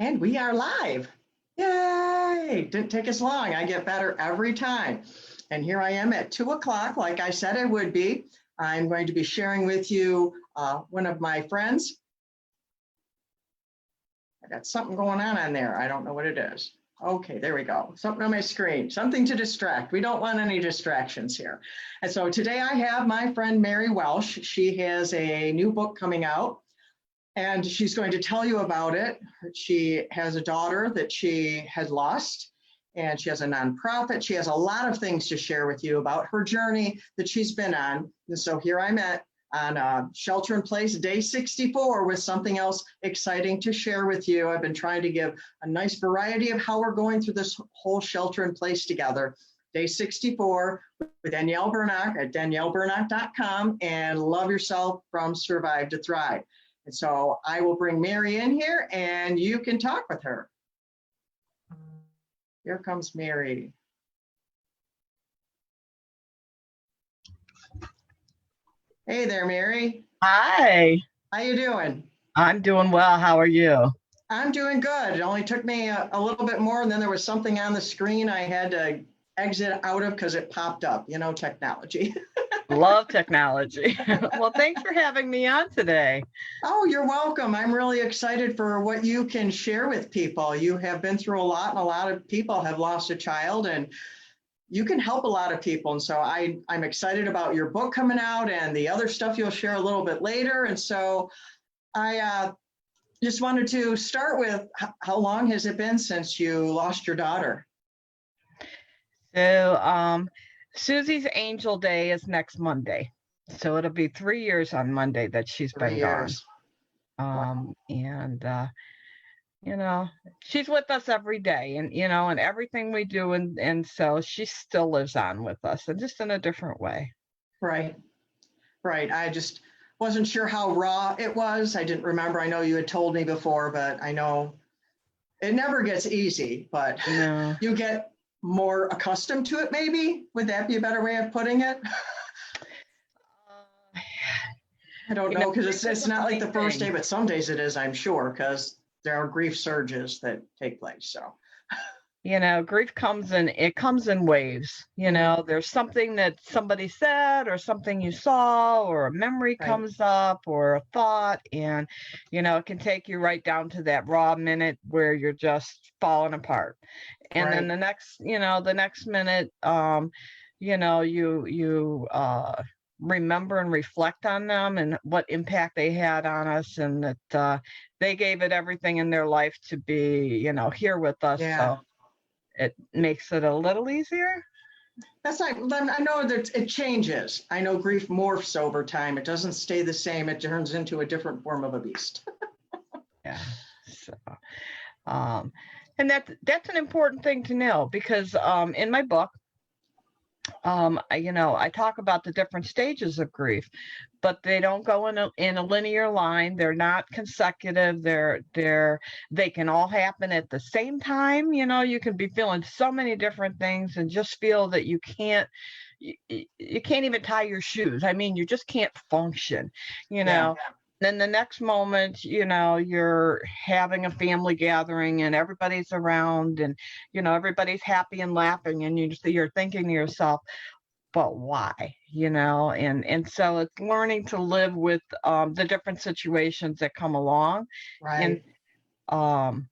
And we are live. Yay! Didn't take us long. I get better every time. And here I am at 2 o'clock, like I said I would be. I'm going to be sharing with you one of my friends. I got something going on there. I don't know what it is. Okay, there we go. Something on my screen, something to distract. We don't want any distractions here. And so today I have my friend Mary Welsh. She has a new book coming out, and she's going to tell you about it. She has a daughter that she had lost, and she has a nonprofit. She has a lot of things to share with you about her journey that she's been on. And so here I'm on Shelter in Place, day 64, with something else exciting to share with you. I've been trying to give a nice variety of how we're going through this whole Shelter in Place together. Day 64 with Danielle Burnock at danielleburnock.com, and Love Yourself from Survive to Thrive. And so I will bring Mary in here and you can talk with her. Here comes Mary. Hey there, Mary. Hi. How you doing? I'm doing well. How are you? I'm doing good. It only took me a little bit more, and then there was something on the screen I had to exit out of because it popped up, you know, technology. Love technology. Well, thanks for having me on today. Oh, you're welcome. I'm really excited for what you can share with people. You have been through a lot, and a lot of people have lost a child, and you can help a lot of people. And so I'm excited about your book coming out and the other stuff you'll share a little bit later. And so I just wanted to start with, how long has it been since you lost your daughter? So, Susie's Angel Day is next Monday. So it'll be 3 years on Monday that she's 3 been years. gone. You know, she's with us every day, and, you know, and everything we do. And so she still lives on with us, and just in a different way. Right. Right. I just wasn't sure how raw it was. I didn't remember. I know you had told me before, but I know it never gets easy, but No. you get more accustomed to it, maybe. Would that be a better way of putting it? I don't know, because it's not like the first day, but some days it is, I'm sure, because there are grief surges that take place. So, you know, grief comes in waves. You know, there's something that somebody said, or something you saw, or a memory comes up, or a thought, and, you know, it can take you right down to that raw minute where you're just falling apart. And then the next minute, you know, you remember and reflect on them and what impact they had on us, and that they gave it everything in their life to be, you know, here with us. yeah. So it makes it a little easier. That's like, I know that it changes. I know grief morphs over time. It doesn't stay the same. It turns into a different form of a beast. Yeah. So, and that's an important thing to know, because in my book, I talk about the different stages of grief, but they don't go in a linear line. They're not consecutive. They can all happen at the same time. You know, you can be feeling so many different things and just feel that you can't even tie your shoes. I mean, you just can't function, you know. Yeah. Then the next moment, you know, you're having a family gathering and everybody's around, and, you know, everybody's happy and laughing, and you're thinking to yourself, but why? You know, and so it's learning to live with the different situations that come along. Right. And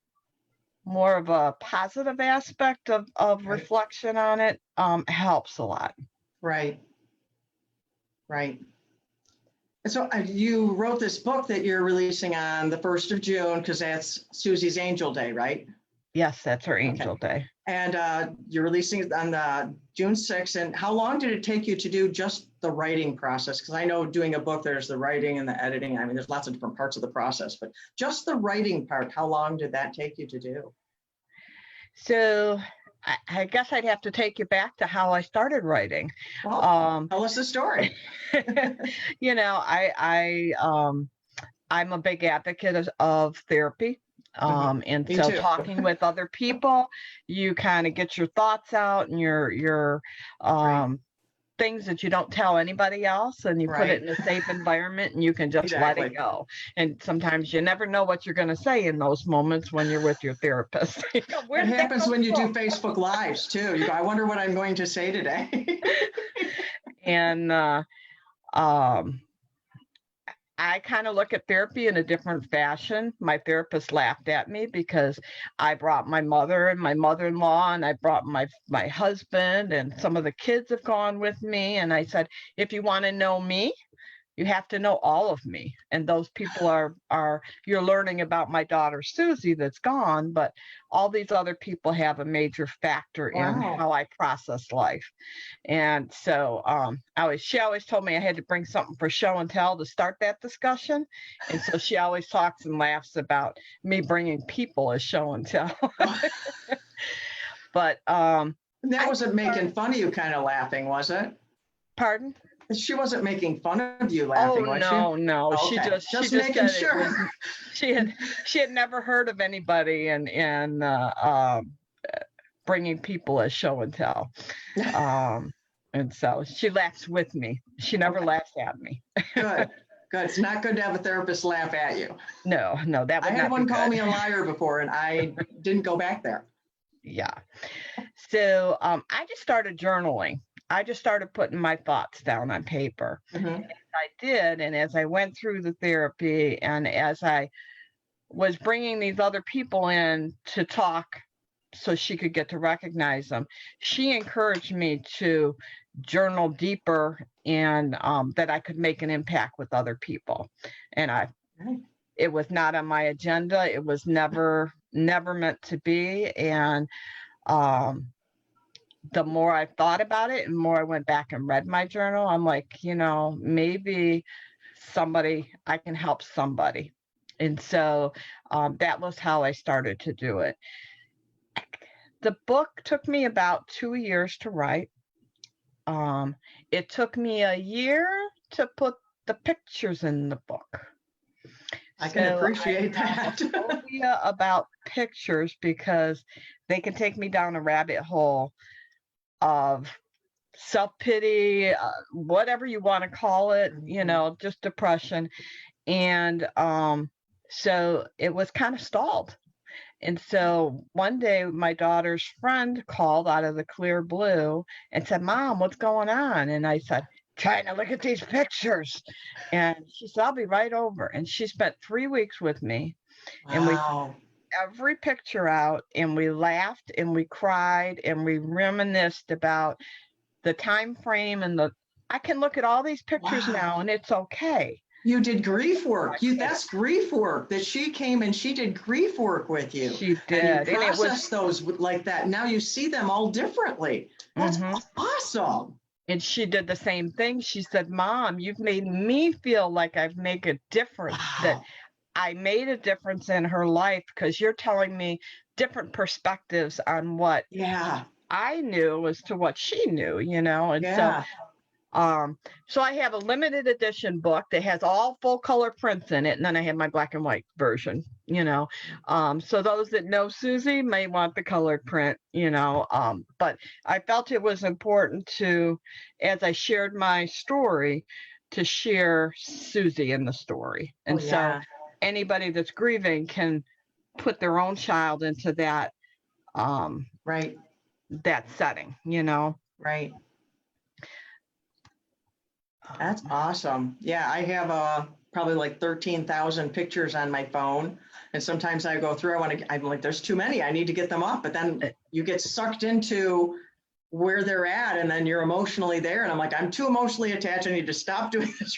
more of a positive aspect of reflection on it helps a lot. Right. Right. And so you wrote this book that you're releasing on the 1st of June, because that's Susie's Angel Day, right? Yes, that's her Angel Day. And you're releasing it on June 6th. And how long did it take you to do just the writing process? Because I know doing a book, there's the writing and the editing. I mean, there's lots of different parts of the process, but just the writing part, how long did that take you to do? So I guess I'd have to take you back to how I started writing. Well, tell us the story. You know, I'm a big advocate of therapy. And Me so too. talking with other people, you kind of get your thoughts out, and your things that you don't tell anybody else, and you put it Right. in a safe environment, and you can just let it Exactly. go. And sometimes you never know what you're going to say in those moments when you're with your therapist. Where It did that happens come when you do from? Facebook Lives too. You go, I wonder what I'm going to say today. And um, I kind of look at therapy in a different fashion. My therapist laughed at me because I brought my mother and my mother-in-law, and I brought my husband, and some of the kids have gone with me. And I said, if you want to know me, you have to know all of me. And those people are you're learning about my daughter Susie that's gone, but all these other people have a major factor in Wow. how I process life. And so she always told me I had to bring something for show and tell to start that discussion. And so she always talks and laughs about me bringing people as show and tell. But That I wasn't making fun of you kind of laughing, was it? pardon? She wasn't making fun of you Oh laughing, was she? no. She Okay, just just making said it was sure. she had never heard of anybody and bringing people as show and tell. And so she laughs with me. She never Okay. laughs at me. Good. It's not good to have a therapist laugh at you. No, that I would had not one be call good. me a liar before, and I didn't go back there. Yeah. So I just started journaling. I just started putting my thoughts down on paper. Mhm. I did, and as I went through the therapy, and as I was bringing these other people in to talk so she could get to recognize them, she encouraged me to journal deeper, and that I could make an impact with other people. And it was not on my agenda. It was never meant to be. And the more I thought about it and more I went back and read my journal, I'm like, maybe I can help somebody. And so that was how I started to do it. The book took me about 2 years to write. It took me a year to put the pictures in the book. I can appreciate I have that. a phobia about pictures because they can take me down a rabbit hole of self-pity, whatever you want to call it, just depression. And so it was kind of stalled. And so one day my daughter's friend called out of the clear blue and said, Mom, what's going on? And I said, trying to look at these pictures. And she said, I'll be right over. And she spent 3 weeks with me. And we Wow. every picture out, and we laughed and we cried and we reminisced about the time frame and I can look at all these pictures now and it's okay. You did grief work. That's grief work that she came and she did grief work with you. She did. And you processed those like that. Now you see them all differently. That's awesome. And she did the same thing. She said, Mom, you've made me feel like I've made a difference, that I made a difference in her life because you're telling me different perspectives on what I knew as to what she knew, and so I have a limited edition book that has all full color prints in it, and then I have my black and white version, so those that know Susie may want the colored print, but I felt it was important to, as I shared my story, to share Susie in the story. And so anybody that's grieving can put their own child into that that setting, Right. That's awesome. Yeah, I have probably like 13,000 pictures on my phone. And sometimes I go through, I'm like, there's too many. I need to get them off. But then you get sucked into where they're at, and then you're emotionally there. And I'm like, I'm too emotionally attached. I need to stop doing this.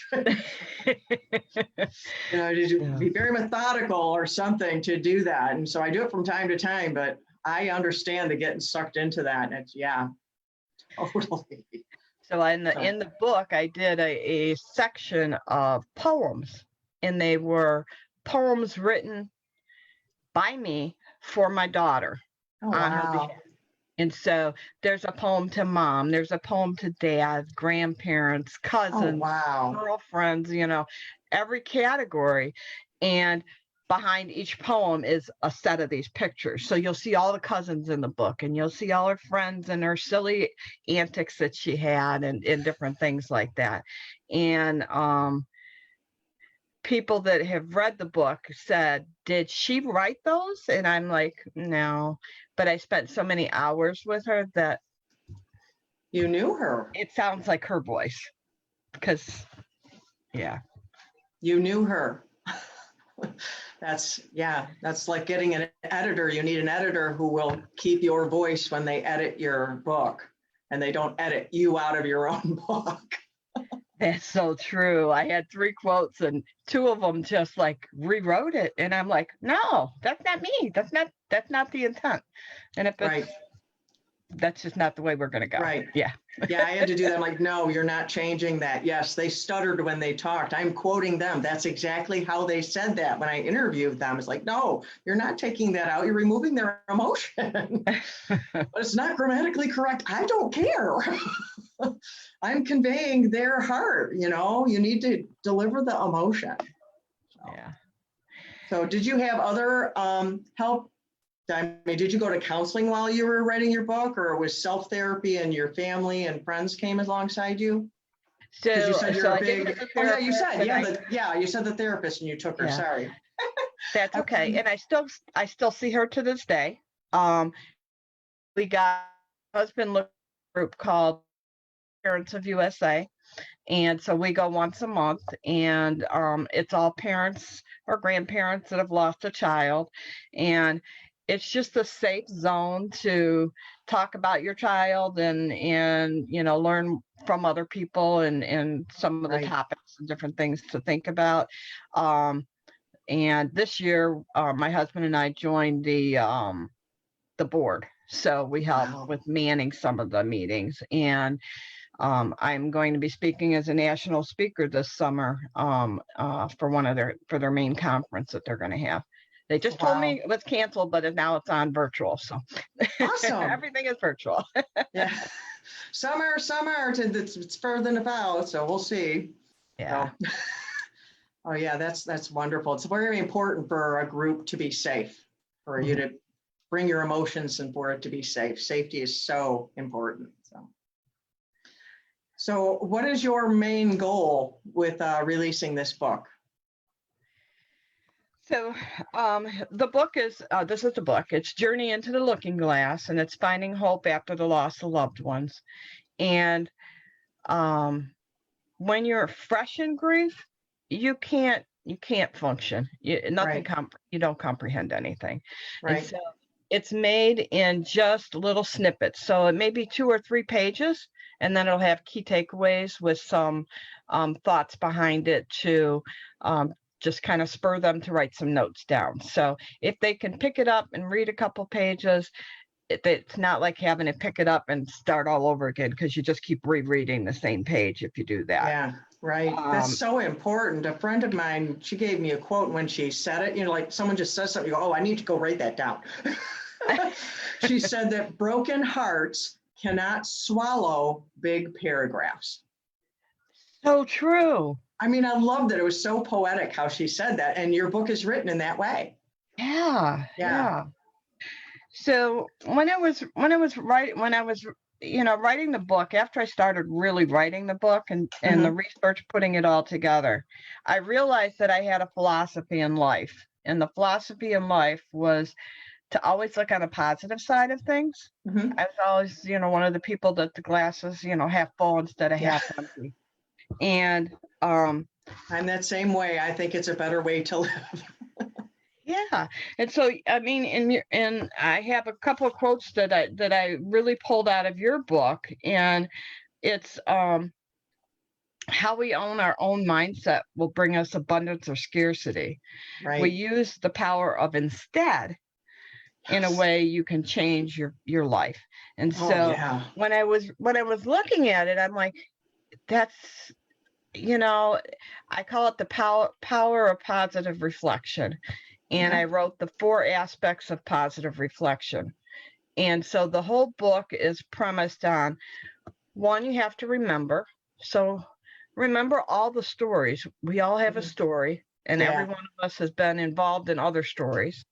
I need to be very methodical or something to do that. And so I do it from time to time, but I understand the getting sucked into that. And it's, totally. So in the book, I did a section of poems, and they were poems written by me for my daughter on her behalf. And so there's a poem to Mom, there's a poem to Dad, grandparents, cousins, girlfriends, every category. And behind each poem is a set of these pictures. So you'll see all the cousins in the book, and you'll see all her friends and her silly antics that she had, and different things like that. And people that have read the book said, did she write those? And I'm like, no, but I spent so many hours with her that You knew her. it sounds like her voice, because You knew her. That's like getting an editor. You need an editor who will keep your voice when they edit your book, and they don't edit you out of your own book. That's so true. I had 3 quotes, and 2 of them just like rewrote it. And I'm like, no, that's not me. That's not the intent. And if it's, Right. that's just not the way we're going to go. Right. Yeah. Yeah, I had to do that. I'm like, no, you're not changing that. Yes, they stuttered when they talked. I'm quoting them. That's exactly how they said that when I interviewed them. It's like, no, you're not taking that out. You're removing their emotion. But it's not grammatically correct. I don't care. I'm conveying their heart. You need to deliver the emotion. Yeah. So did you have other help? I mean, did you go to counseling while you were writing your book, or was self-therapy and your family and friends came alongside you? So You said you're so a I did big, get a oh yeah, you therapist, said, and you said the therapist and you took her, Yeah. sorry. that's okay. And I still see her to this day. We got husband looked at a group called Parents of USA. And so we go once a month, and it's all parents or grandparents that have lost a child. And it's just a safe zone to talk about your child, and learn from other people, and some of the Right. topics and different things to think about. And this year, my husband and I joined the board. So we help Wow. with manning some of the meetings. And I'm going to be speaking as a national speaker this summer for their main conference that they're going to have. They just told me it was canceled, but now it's on virtual. So Awesome. everything is virtual. Yeah. Summer, it's further than about, so we'll see. Yeah. So, oh yeah, that's wonderful. It's very important for a group to be safe, for you to bring your emotions and for it to be safe. Safety is so important. So what is your main goal with releasing this book? So the book is, this is the book. It's Journey into the Looking Glass, and it's finding hope after the loss of loved ones. And when you're fresh in grief, you can't function. You don't comprehend anything. Right. And so it's made in just little snippets. So it may be 2 or 3 pages, and then it'll have key takeaways with some thoughts behind it to just kind of spur them to write some notes down. So if they can pick it up and read a couple pages, it's not like having to pick it up and start all over again, because you just keep rereading the same page if you do that. Yeah, right. That's so important. A friend of mine, she gave me a quote when she said it, like someone just says something, you go, oh, I need to go write that down. She said that broken hearts cannot swallow big paragraphs. So true. I mean, I love that. It was so poetic how she said that. And your book is written in that way. Yeah. So when I was writing the book, after I started really writing the book and the research, putting it all together, I realized that I had a philosophy in life. And the philosophy in life was to always look on the positive side of things. I was always, one of the people that the glass is, half full instead of half empty. And I'm that same way. I think it's a better way to live. Yeah. And so, I mean, and I have a couple of quotes that I really pulled out of your book, and it's how we own our own mindset will bring us abundance or scarcity. Right. We use the power of instead. In a way you can change your life. And so when I was looking at it, I'm like, that's, I call it the power of positive reflection. And I wrote the 4 aspects of positive reflection. And so the whole book is premised on, 1, you have to remember. So remember all the stories. We all have a story. and every one of us has been involved in other stories.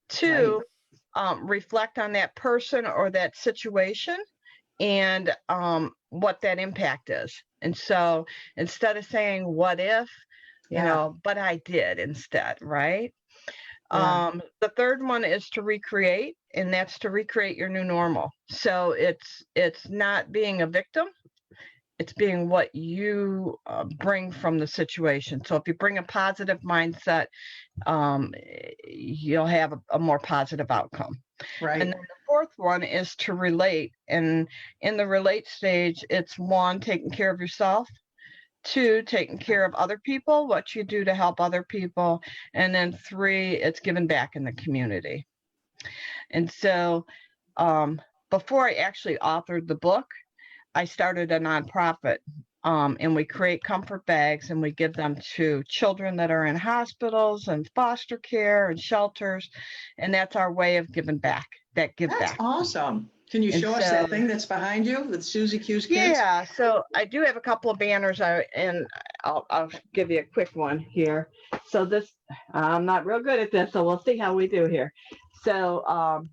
2, reflect on that person or that situation and what that impact is. And so instead of saying what if, you know, but I did instead, right? The third one is to recreate, and that's to recreate your new normal. So it's not being a victim, it's being what you bring from the situation. So if you bring a positive mindset, you'll have a more positive outcome. Right. And then the fourth one is to relate. And in the relate stage, it's 1, taking care of yourself. 2, taking care of other people, what you do to help other people. And then 3, it's giving back in the community. And so before I actually authored the book, I started a nonprofit, and we create comfort bags and we give them to children that are in hospitals and foster care and shelters. And that's our way of giving back, that give back. That's awesome. Can you show us that thing that's behind you with Susie Q's kids? Yeah, so I do have a couple of banners, and I'll give you a quick one here. So this, I'm not real good at this, so we'll see how we do here. So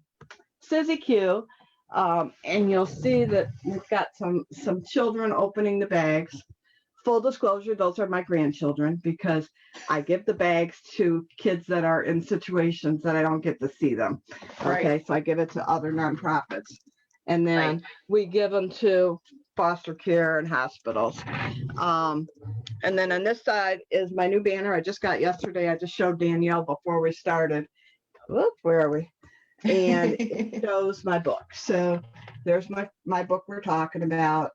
Susie Q, and you'll see that we've got some children opening the bags. Full disclosure, those are my grandchildren, because I give the bags to kids that are in situations that I don't get to see them. Okay, so I give it to other nonprofits. And then we give them to foster care and hospitals. And then on this side is my new banner I just got yesterday. I just showed Danielle before we started. Whoop, where are we? And it shows my book. So there's my book we're talking about.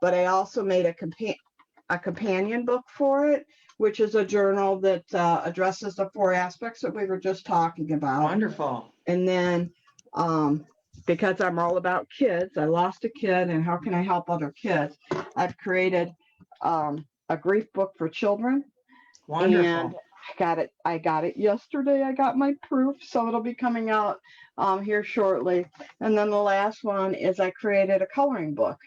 But I also made a companion book for it, which is a journal that addresses the 4 aspects that we were just talking about. Wonderful. And then because I'm all about kids, I lost a kid, and how can I help other kids? I've created a grief book for children. Wonderful. And I got it yesterday. I got my proof, so it'll be coming out here shortly. And then the last one is I created a coloring book,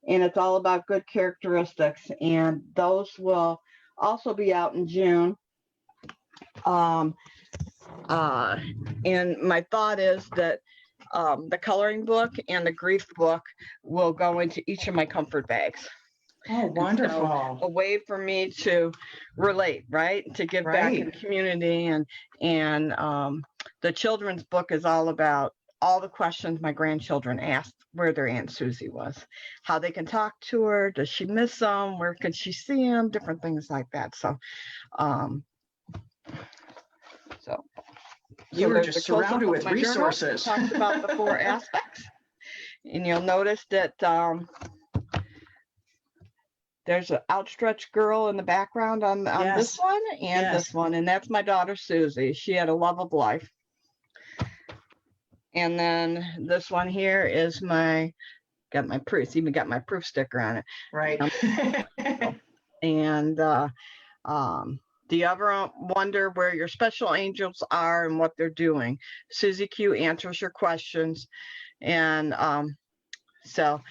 and it's all about good characteristics, and those will also be out in June. And my thought is that the coloring book and the grief book will go into each of my comfort bags. Oh, wonderful. So a way for me to relate, right? To give back in the community. And the children's book is all about all the questions my grandchildren asked where their Aunt Susie was, how they can talk to her, does she miss them, where could she see them, different things like that. So you were just surrounded with resources. Talks about the 4 aspects, and you'll notice that there's an outstretched girl in the background on this one and this one, and that's my daughter Susie. She had a love of life. And then this one here is got my proof. It's even got my proof sticker on it. Right. And do you ever wonder where your special angels are and what they're doing? Susie Q answers your questions. And so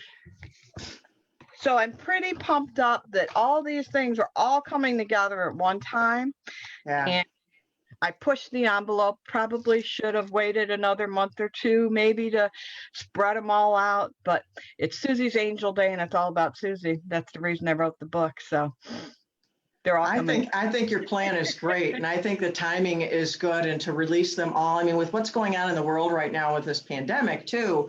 I'm pretty pumped up that all these things are all coming together at one time. Yeah. And I pushed the envelope, probably should have waited another month or 2, maybe, to spread them all out. But it's Susie's Angel Day, and it's all about Susie. That's the reason I wrote the book. So they're all coming. I think your plan is great, and I think the timing is good, and to release them all. I mean, with what's going on in the world right now with this pandemic too,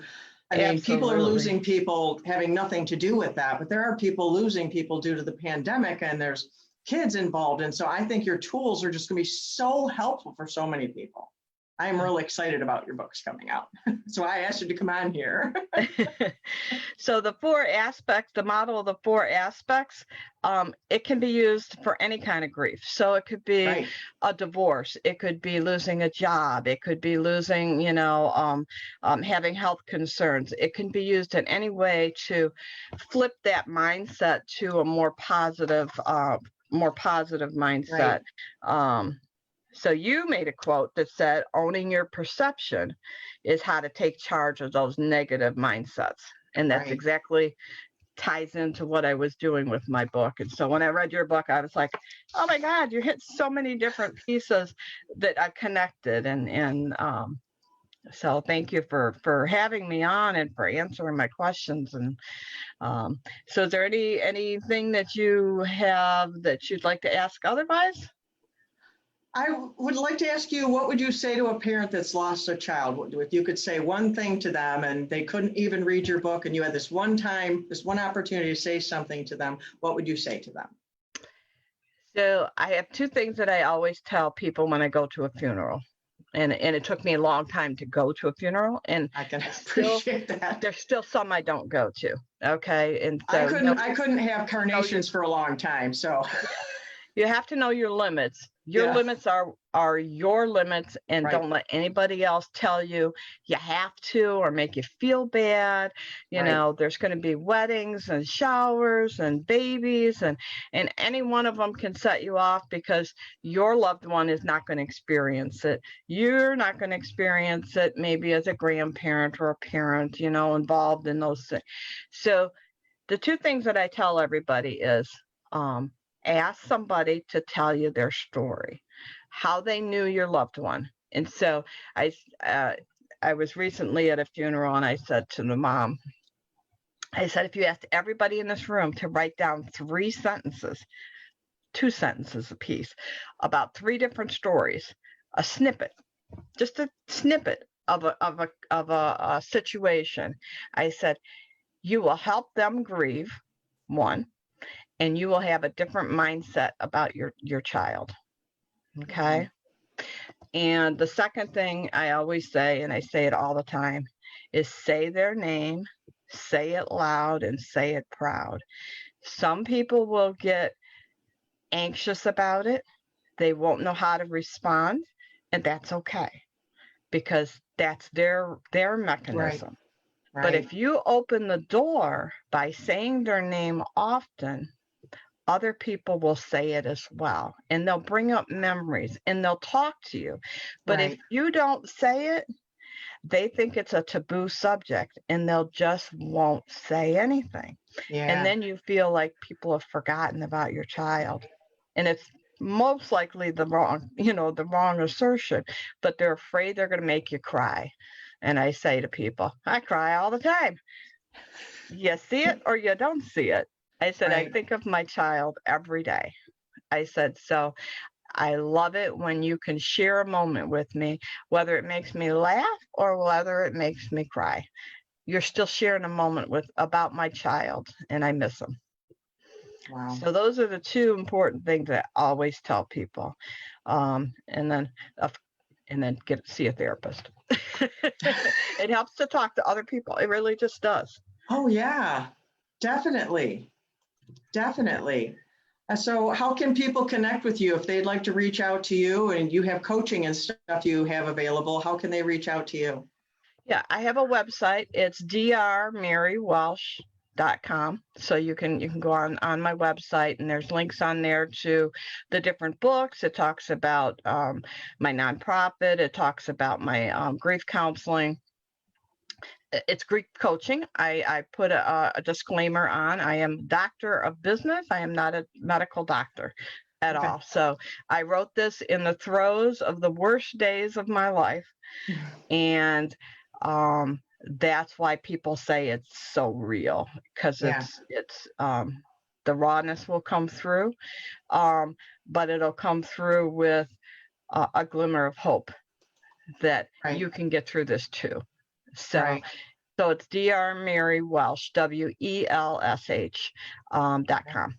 I mean, people are losing people having nothing to do with that, but there are people losing people due to the pandemic, and there's kids involved. And so I think your tools are just going to be so helpful for so many people. I am really excited about your books coming out. So I asked you to come on here. So the 4 aspects, the model of the 4 aspects, it can be used for any kind of grief. So it could be a divorce. It could be losing a job. It could be losing, having health concerns. It can be used in any way to flip that mindset to a more positive mindset. So you made a quote that said, owning your perception is how to take charge of those negative mindsets. And that's exactly ties into what I was doing with my book. And so when I read your book, I was like, oh my God, you hit so many different pieces that I connected. So thank you for having me on and for answering my questions. And so is there anything that you have that you'd like to ask otherwise? I would like to ask you, what would you say to a parent that's lost a child? If you could say one thing to them and they couldn't even read your book and you had this one opportunity to say something to them, what would you say to them? So I have two things that I always tell people when I go to a funeral. And it took me a long time to go to a funeral, and I can appreciate that. There's still some I don't go to. Okay. And so I couldn't have carnations for a long time. So you have to know your limits. Your limits are your limits, and don't let anybody else tell you you have to or make you feel bad. You know, there's going to be weddings and showers and babies, and any one of them can set you off because your loved one is not going to experience it. You're not going to experience it maybe as a grandparent or a parent, you know, involved in those things. So the two things that I tell everybody is, ask somebody to tell you their story, how they knew your loved one. And so I was recently at a funeral, and I said to the mom, I said, if you asked everybody in this room to write down 3 sentences, 2 sentences apiece, about 3 different stories, a snippet, just a snippet of a situation, I said, you will help them grieve, one, and you will have a different mindset about your child. Okay. And the second thing I always say, and I say it all the time, is say their name, say it loud, and say it proud. Some people will get anxious about it. They won't know how to respond, and that's okay, because that's their mechanism. Right. But if you open the door by saying their name often, other people will say it as well, and they'll bring up memories and they'll talk to you. But if you don't say it, they think it's a taboo subject and they'll just won't say anything. And then you feel like people have forgotten about your child, and it's most likely the wrong assertion, but they're afraid they're going to make you cry. And I say to people, I cry all the time. You see it or you don't see it. I said, I think of my child every day. I said, so I love it when you can share a moment with me, whether it makes me laugh or whether it makes me cry. You're still sharing a moment about my child, and I miss them. Wow. So those are the 2 important things that I always tell people. And then see a therapist. It helps to talk to other people. It really just does. Oh, yeah, definitely. Definitely. So how can people connect with you if they'd like to reach out to you, and you have coaching and stuff you have available? How can they reach out to you? Yeah, I have a website. It's drmarywelsh.com. So you can go on my website, and there's links on there to the different books. It talks about my nonprofit. It talks about my grief counseling. It's grief coaching. I put a disclaimer on. I am doctor of business. I am not a medical doctor at all. So I wrote this in the throes of the worst days of my life. And that's why people say it's so real, because it's the rawness will come through, but it'll come through with a glimmer of hope that you can get through this too. So it's drmarywelsh, WELSH.com.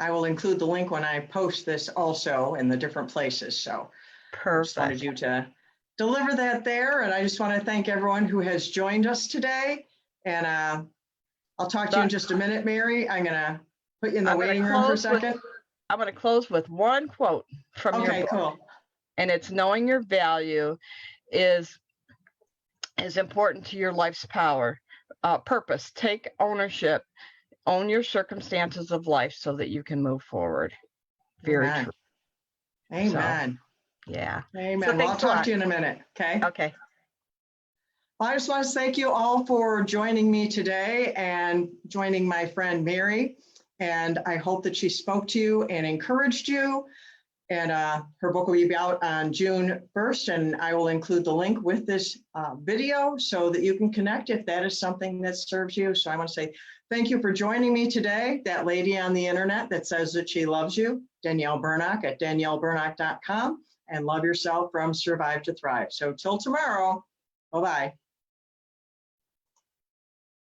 I will include the link when I post this also in the different places. So perfect. I just wanted you to deliver that there. And I just want to thank everyone who has joined us today. And I'll talk to you in just a minute, Mary. I'm going to put you in the waiting room for a second. I'm going to close with one quote from your book. Okay, cool. And it's, knowing your value is important to your life's purpose. Take ownership, own your circumstances of life so that you can move forward. Very true. Amen. So, yeah. Amen. So well, I'll talk to you in a minute. Okay. Okay. I just want to thank you all for joining me today and joining my friend Mary. And I hope that she spoke to you and encouraged you. And her book will be out on June 1st, and I will include the link with this video so that you can connect if that is something that serves you. So I want to say thank you for joining me today. That lady on the internet that says that she loves you, Danielle Burnock at danielleburnock.com, and love yourself from Survive to Thrive. So till tomorrow, bye-bye.